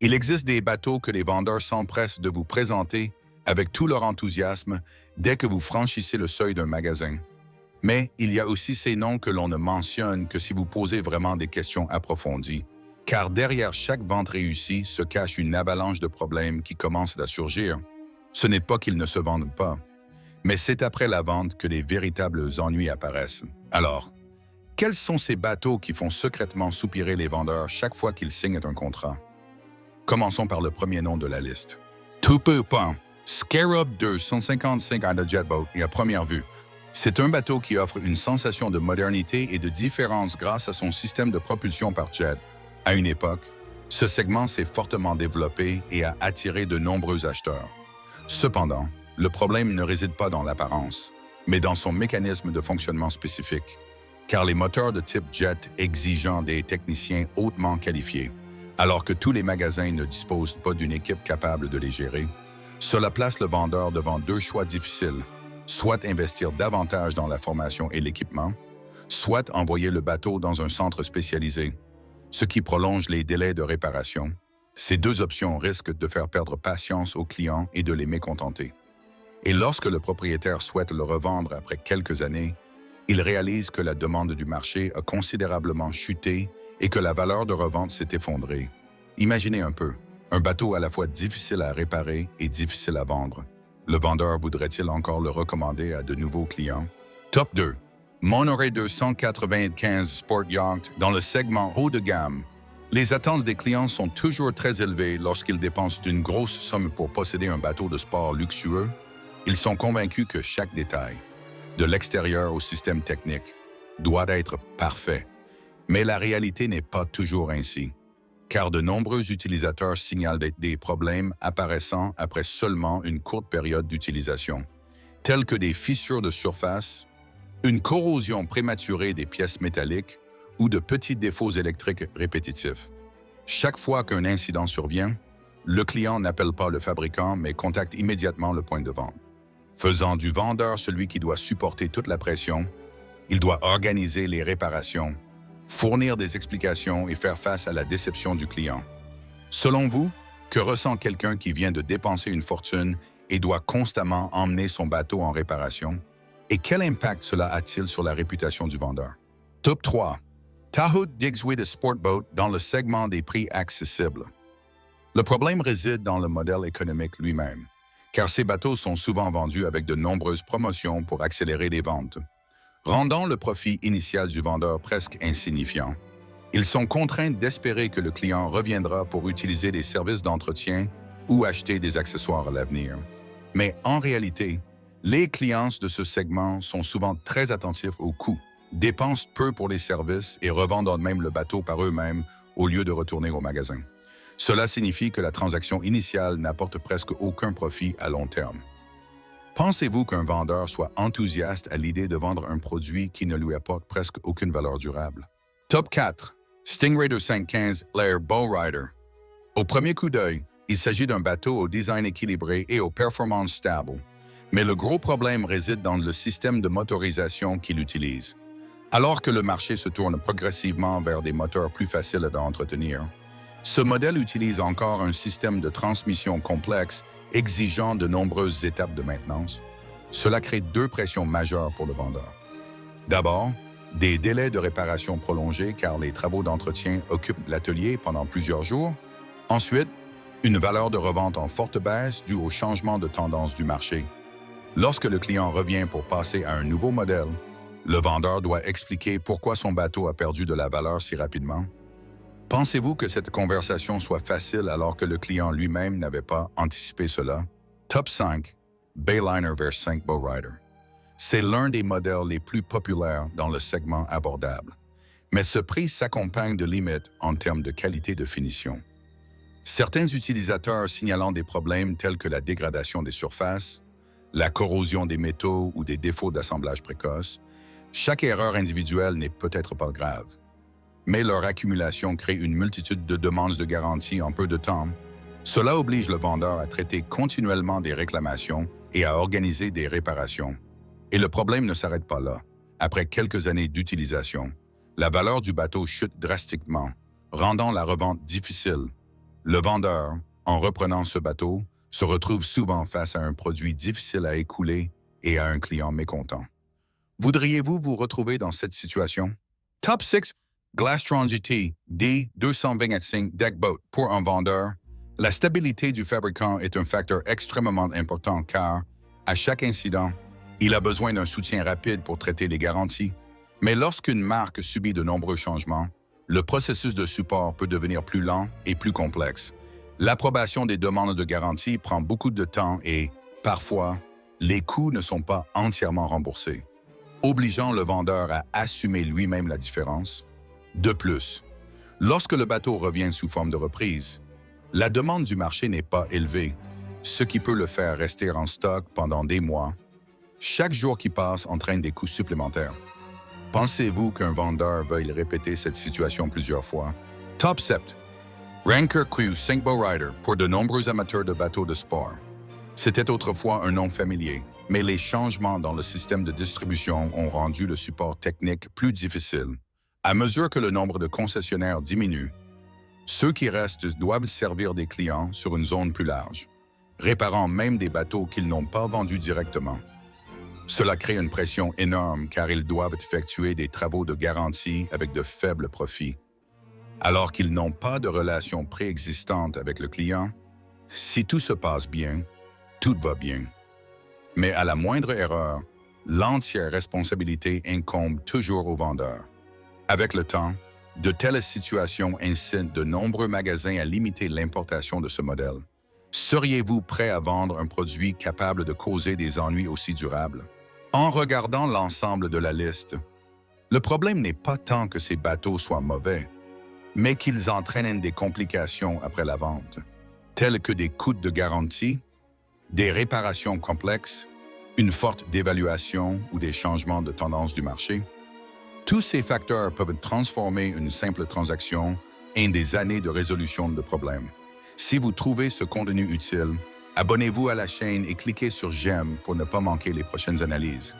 Il existe des bateaux que les vendeurs s'empressent de vous présenter avec tout leur enthousiasme dès que vous franchissez le seuil d'un magasin. Mais il y a aussi ces noms que l'on ne mentionne que si vous posez vraiment des questions approfondies, car derrière chaque vente réussie se cache une avalanche de problèmes qui commencent à surgir. Ce n'est pas qu'ils ne se vendent pas, mais c'est après la vente que les véritables ennuis apparaissent. Alors, quels sont ces bateaux qui font secrètement soupirer les vendeurs chaque fois qu'ils signent un contrat? Commençons par le premier nom de la liste. Tout peu pas. Scarab 255 à la Jetboat et à première vue. C'est un bateau qui offre une sensation de modernité et de différence grâce à son système de propulsion par jet. À une époque, ce segment s'est fortement développé et a attiré de nombreux acheteurs. Cependant, le problème ne réside pas dans l'apparence, mais dans son mécanisme de fonctionnement spécifique, car les moteurs de type jet exigeant des techniciens hautement qualifiés, alors que tous les magasins ne disposent pas d'une équipe capable de les gérer. Cela place le vendeur devant deux choix difficiles, soit investir davantage dans la formation et l'équipement, soit envoyer le bateau dans un centre spécialisé, ce qui prolonge les délais de réparation. Ces deux options risquent de faire perdre patience aux clients et de les mécontenter. Et lorsque le propriétaire souhaite le revendre après quelques années, il réalise que la demande du marché a considérablement chuté et que la valeur de revente s'est effondrée. Imaginez un peu, un bateau à la fois difficile à réparer et difficile à vendre. Le vendeur voudrait-il encore le recommander à de nouveaux clients? Top 2. Monoray 295 Sport Yacht dans le segment haut de gamme. Les attentes des clients sont toujours très élevées lorsqu'ils dépensent une grosse somme pour posséder un bateau de sport luxueux. Ils sont convaincus que chaque détail, de l'extérieur au système technique, doit être parfait. Mais la réalité n'est pas toujours ainsi, car de nombreux utilisateurs signalent des problèmes apparaissant après seulement une courte période d'utilisation, tels que des fissures de surface, une corrosion prématurée des pièces métalliques ou de petits défauts électriques répétitifs. Chaque fois qu'un incident survient, le client n'appelle pas le fabricant mais contacte immédiatement le point de vente. Faisant du vendeur celui qui doit supporter toute la pression, il doit organiser les réparations, fournir des explications et faire face à la déception du client. Selon vous, que ressent quelqu'un qui vient de dépenser une fortune et doit constamment emmener son bateau en réparation? Et quel impact cela a-t-il sur la réputation du vendeur? Top 3. Tahoe Digsway de Sportboat dans le segment des prix accessibles. Le problème réside dans le modèle économique lui-même, car ces bateaux sont souvent vendus avec de nombreuses promotions pour accélérer les ventes, rendant le profit initial du vendeur presque insignifiant. Ils sont contraints d'espérer que le client reviendra pour utiliser des services d'entretien ou acheter des accessoires à l'avenir. Mais en réalité, les clients de ce segment sont souvent très attentifs aux coûts, dépensent peu pour les services et revendent même le bateau par eux-mêmes au lieu de retourner au magasin. Cela signifie que la transaction initiale n'apporte presque aucun profit à long terme. Pensez-vous qu'un vendeur soit enthousiaste à l'idée de vendre un produit qui ne lui apporte presque aucune valeur durable? Top 4. Stingray 215 Lair Bowrider. Au premier coup d'œil, il s'agit d'un bateau au design équilibré et aux performances stables. Mais le gros problème réside dans le système de motorisation qu'il utilise. Alors que le marché se tourne progressivement vers des moteurs plus faciles à entretenir, ce modèle utilise encore un système de transmission complexe exigeant de nombreuses étapes de maintenance. Cela crée deux pressions majeures pour le vendeur. D'abord, des délais de réparation prolongés car les travaux d'entretien occupent l'atelier pendant plusieurs jours. Ensuite, une valeur de revente en forte baisse due au changement de tendance du marché. Lorsque le client revient pour passer à un nouveau modèle, le vendeur doit expliquer pourquoi son bateau a perdu de la valeur si rapidement. Pensez-vous que cette conversation soit facile alors que le client lui-même n'avait pas anticipé cela? Top 5. Bayliner V5 Bowrider. C'est l'un des modèles les plus populaires dans le segment abordable. Mais ce prix s'accompagne de limites en termes de qualité de finition. Certains utilisateurs signalant des problèmes tels que la dégradation des surfaces, la corrosion des métaux ou des défauts d'assemblage précoce, chaque erreur individuelle n'est peut-être pas grave. Mais leur accumulation crée une multitude de demandes de garantie en peu de temps. Cela oblige le vendeur à traiter continuellement des réclamations et à organiser des réparations. Et le problème ne s'arrête pas là. Après quelques années d'utilisation, la valeur du bateau chute drastiquement, rendant la revente difficile. Le vendeur, en reprenant ce bateau, se retrouve souvent face à un produit difficile à écouler et à un client mécontent. Voudriez-vous vous retrouver dans cette situation? Top 6. Glastron GT D225 Deck Boat pour un vendeur. La stabilité du fabricant est un facteur extrêmement important car, à chaque incident, il a besoin d'un soutien rapide pour traiter les garanties. Mais lorsqu'une marque subit de nombreux changements, le processus de support peut devenir plus lent et plus complexe. L'approbation des demandes de garantie prend beaucoup de temps et, parfois, les coûts ne sont pas entièrement remboursés, obligeant le vendeur à assumer lui-même la différence. De plus, lorsque le bateau revient sous forme de reprise, la demande du marché n'est pas élevée, ce qui peut le faire rester en stock pendant des mois. Chaque jour qui passe entraîne des coûts supplémentaires. Pensez-vous qu'un vendeur veuille répéter cette situation plusieurs fois? Top 7. Ranker Crew 5 Rider pour de nombreux amateurs de bateaux de sport. C'était autrefois un nom familier, mais les changements dans le système de distribution ont rendu le support technique plus difficile. À mesure que le nombre de concessionnaires diminue, ceux qui restent doivent servir des clients sur une zone plus large, réparant même des bateaux qu'ils n'ont pas vendus directement. Cela crée une pression énorme car ils doivent effectuer des travaux de garantie avec de faibles profits. Alors qu'ils n'ont pas de relation préexistante avec le client, si tout se passe bien, tout va bien. Mais à la moindre erreur, l'entière responsabilité incombe toujours au vendeur. Avec le temps, de telles situations incitent de nombreux magasins à limiter l'importation de ce modèle. Seriez-vous prêt à vendre un produit capable de causer des ennuis aussi durables? En regardant l'ensemble de la liste, le problème n'est pas tant que ces bateaux soient mauvais, mais qu'ils entraînent des complications après la vente, telles que des coûts de garantie, des réparations complexes, une forte dévaluation ou des changements de tendance du marché. Tous ces facteurs peuvent transformer une simple transaction en des années de résolution de problèmes. Si vous trouvez ce contenu utile, abonnez-vous à la chaîne et cliquez sur j'aime pour ne pas manquer les prochaines analyses.